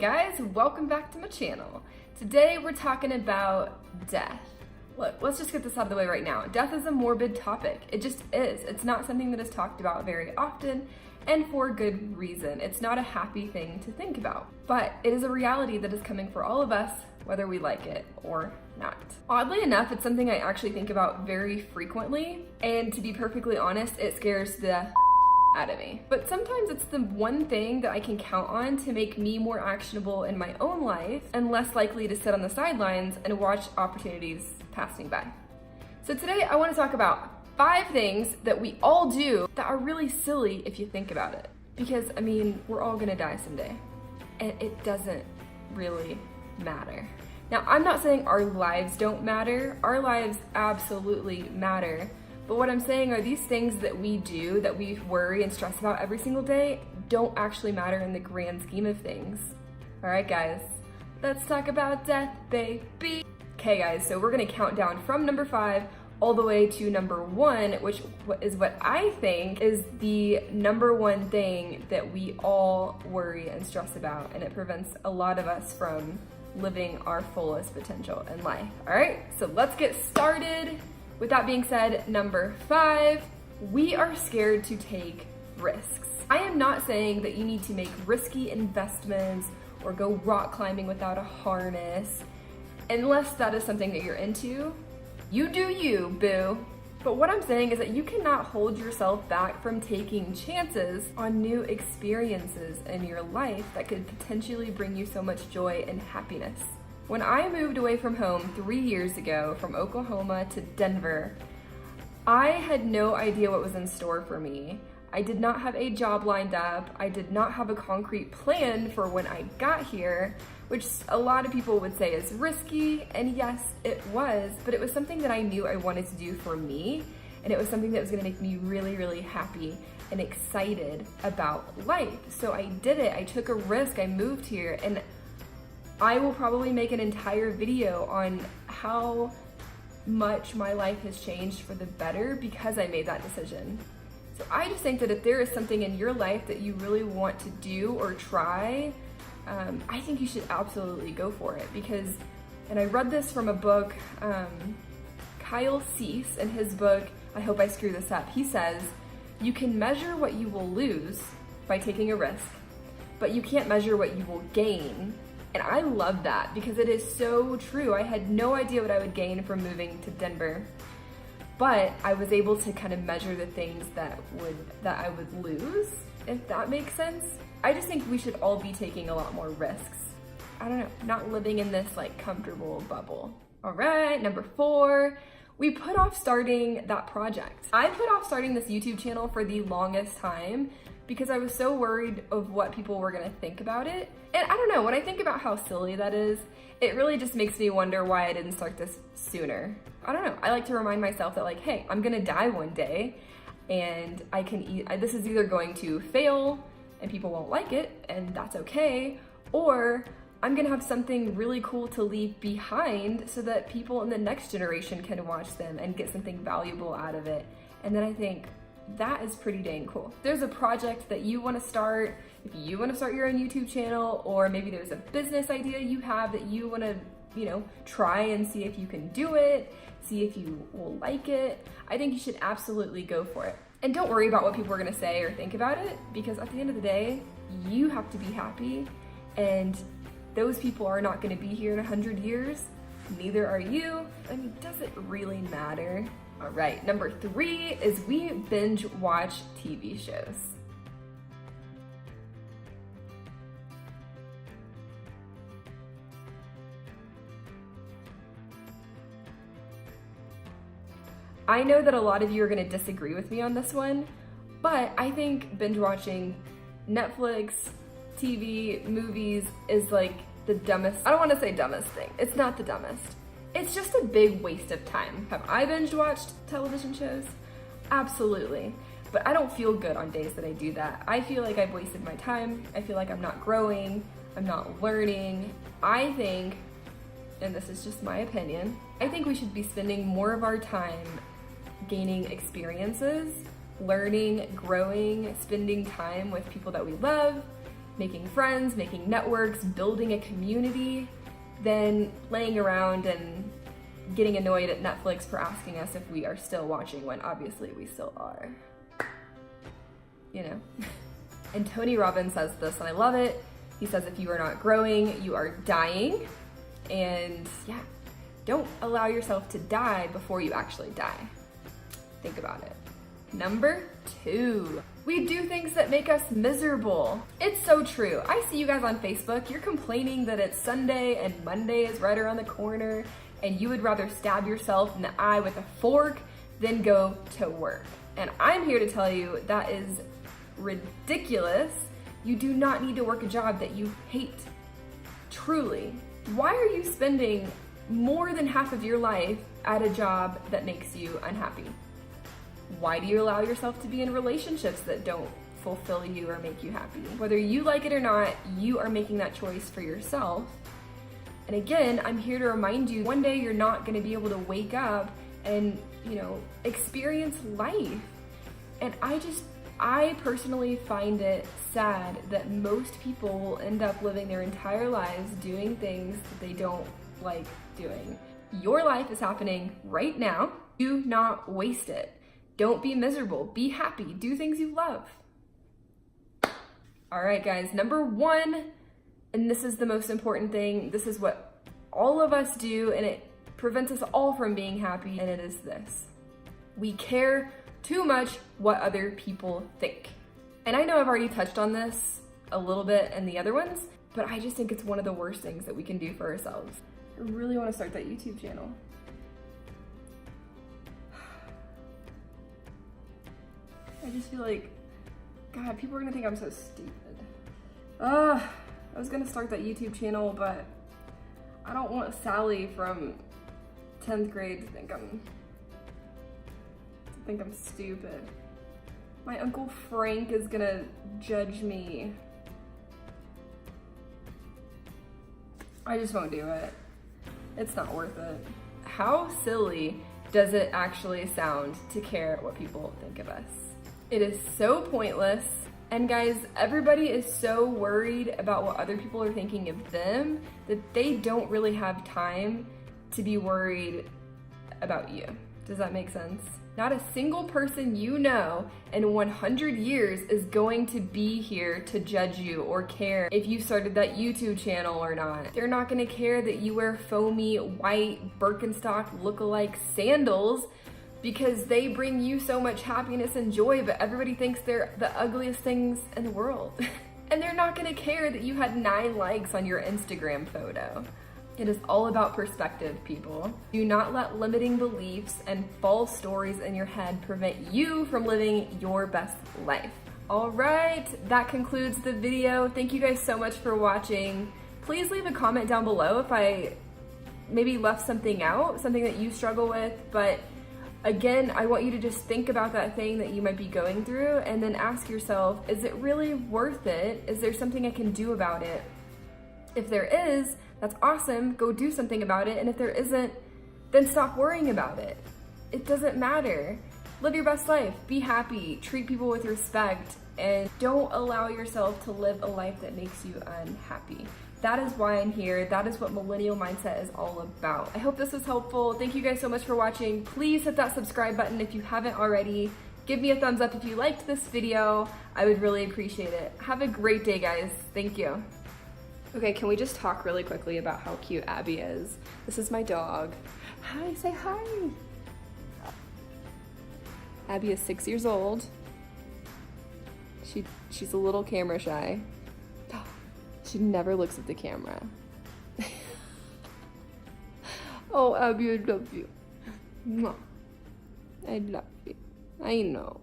guys, welcome back to my channel. Today we're talking about death. Look, let's just get this out of the way right now. Death is a morbid topic. It just is. It's not something that is talked about very often, and for good reason. It's not a happy thing to think about, but it is a reality that is coming for all of us, whether we like it or not. Oddly enough, it's something I actually think about very frequently, and to be perfectly honest, it scares the out of me. But sometimes it's the one thing that I can count on to make me more actionable in my own life and less likely to sit on the sidelines and watch opportunities passing by. So today I want to talk about 5 things that we all do that are really silly if you think about it. Because, I mean, we're all gonna die someday, and it doesn't really matter. Now, I'm not saying our lives don't matter. Our lives absolutely matter. But what I'm saying are these things that we do, that we worry and stress about every single day, don't actually matter in the grand scheme of things. All right, guys, let's talk about death, baby. Okay, guys, so we're gonna count down from number 5 all the way to number 1, which is what I think is the number 1 thing that we all worry and stress about, and it prevents a lot of us from living our fullest potential in life. All right, so let's get started. With that being said, number 5, we are scared to take risks. I am not saying that you need to make risky investments or go rock climbing without a harness, unless that is something that you're into. You do you, boo. But what I'm saying is that you cannot hold yourself back from taking chances on new experiences in your life that could potentially bring you so much joy and happiness. When I moved away from home 3 years ago from Oklahoma to Denver, I had no idea what was in store for me. I did not have a job lined up. I did not have a concrete plan for when I got here, which a lot of people would say is risky, and yes, it was, but it was something that I knew I wanted to do for me, and it was something that was gonna make me really, really happy and excited about life. So I did it. I took a risk. I moved here, and I will probably make an entire video on how much my life has changed for the better because I made that decision. So I just think that if there is something in your life that you really want to do or try, I think you should absolutely go for it because, and I read this from a book, Kyle Cease, in his book, I hope I screw this up, he says, you can measure what you will lose by taking a risk, but you can't measure what you will gain. And I love that because it is so true. I had no idea what I would gain from moving to Denver, but I was able to kind of measure the things that I would lose, if that makes sense. I just think we should all be taking a lot more risks. I don't know, not living in this like comfortable bubble. All right, number 4, we put off starting that project. I put off starting this YouTube channel for the longest time because I was so worried of what people were gonna think about it. And I don't know, when I think about how silly that is, it really just makes me wonder why I didn't start this sooner. I don't know, I like to remind myself that like, hey, I'm gonna die one day and this is either going to fail and people won't like it and that's okay, or I'm gonna have something really cool to leave behind so that people in the next generation can watch them and get something valuable out of it. And then I think, that is pretty dang cool. There's a project that you want to start, if you want to start your own YouTube channel, or maybe there's a business idea you have that you want to, try and see if you can do it, see if you will like it, I think you should absolutely go for it. And don't worry about what people are going to say or think about it, because at the end of the day, you have to be happy, and those people are not going to be here in 100 years, neither are you. I mean, does it really matter? All right, number 3 is we binge watch TV shows. I know that a lot of you are gonna disagree with me on this one, but I think binge watching Netflix, TV, movies is like the dumbest, I don't wanna say dumbest thing, it's not the dumbest. It's just a big waste of time. Have I binge watched television shows? Absolutely. But I don't feel good on days that I do that. I feel like I've wasted my time. I feel like I'm not growing. I'm not learning. I think, and this is just my opinion, I think we should be spending more of our time gaining experiences, learning, growing, spending time with people that we love, making friends, making networks, building a community, than laying around and getting annoyed at Netflix for asking us if we are still watching when obviously we still are. You know? And Tony Robbins says this, and I love it. He says, if you are not growing, you are dying. And yeah, don't allow yourself to die before you actually die. Think about it. Number 2, we do things that make us miserable. It's so true. I see you guys on Facebook, you're complaining that it's Sunday and Monday is right around the corner, and you would rather stab yourself in the eye with a fork than go to work. And I'm here to tell you that is ridiculous. You do not need to work a job that you hate. Truly. Why are you spending more than half of your life at a job that makes you unhappy? Why do you allow yourself to be in relationships that don't fulfill you or make you happy? Whether you like it or not, you are making that choice for yourself. And again, I'm here to remind you, one day you're not going to be able to wake up and, experience life. And I personally find it sad that most people will end up living their entire lives doing things that they don't like doing. Your life is happening right now. Do not waste it. Don't be miserable. Be happy. Do things you love. All right, guys, number 1, and this is the most important thing. This is what all of us do, and it prevents us all from being happy, and it is this. We care too much what other people think. And I know I've already touched on this a little bit in the other ones, but I just think it's one of the worst things that we can do for ourselves. I really want to start that YouTube channel. I just feel like, God, people are gonna think I'm so stupid. I was gonna start that YouTube channel, but I don't want Sally from 10th grade to think I'm stupid. My Uncle Frank is gonna judge me. I just won't do it. It's not worth it. How silly does it actually sound to care what people think of us? It is so pointless. And guys, everybody is so worried about what other people are thinking of them that they don't really have time to be worried about you. Does that make sense? Not a single person you know in 100 years is going to be here to judge you or care if you started that YouTube channel or not. They're not gonna care that you wear foamy white Birkenstock look-alike sandals because they bring you so much happiness and joy, but everybody thinks they're the ugliest things in the world. And they're not gonna care that you had 9 likes on your Instagram photo. It is all about perspective, people. Do not let limiting beliefs and false stories in your head prevent you from living your best life. All right, that concludes the video. Thank you guys so much for watching. Please leave a comment down below if I maybe left something out, something that you struggle with, but again, I want you to just think about that thing that you might be going through and then ask yourself, is it really worth it? Is there something I can do about it? If there is, that's awesome, go do something about it. And if there isn't, then stop worrying about it. It doesn't matter. Live your best life, be happy, treat people with respect, and don't allow yourself to live a life that makes you unhappy. That is why I'm here. That is what Millennial Mindset is all about. I hope this was helpful. Thank you guys so much for watching. Please hit that subscribe button if you haven't already. Give me a thumbs up if you liked this video. I would really appreciate it. Have a great day, guys. Thank you. Okay, can we just talk really quickly about how cute Abby is? This is my dog. Hi, say hi. Abby is 6 years old. She's a little camera shy. She never looks at the camera. Oh, Abby, I love you. Mwah. I love you. I know.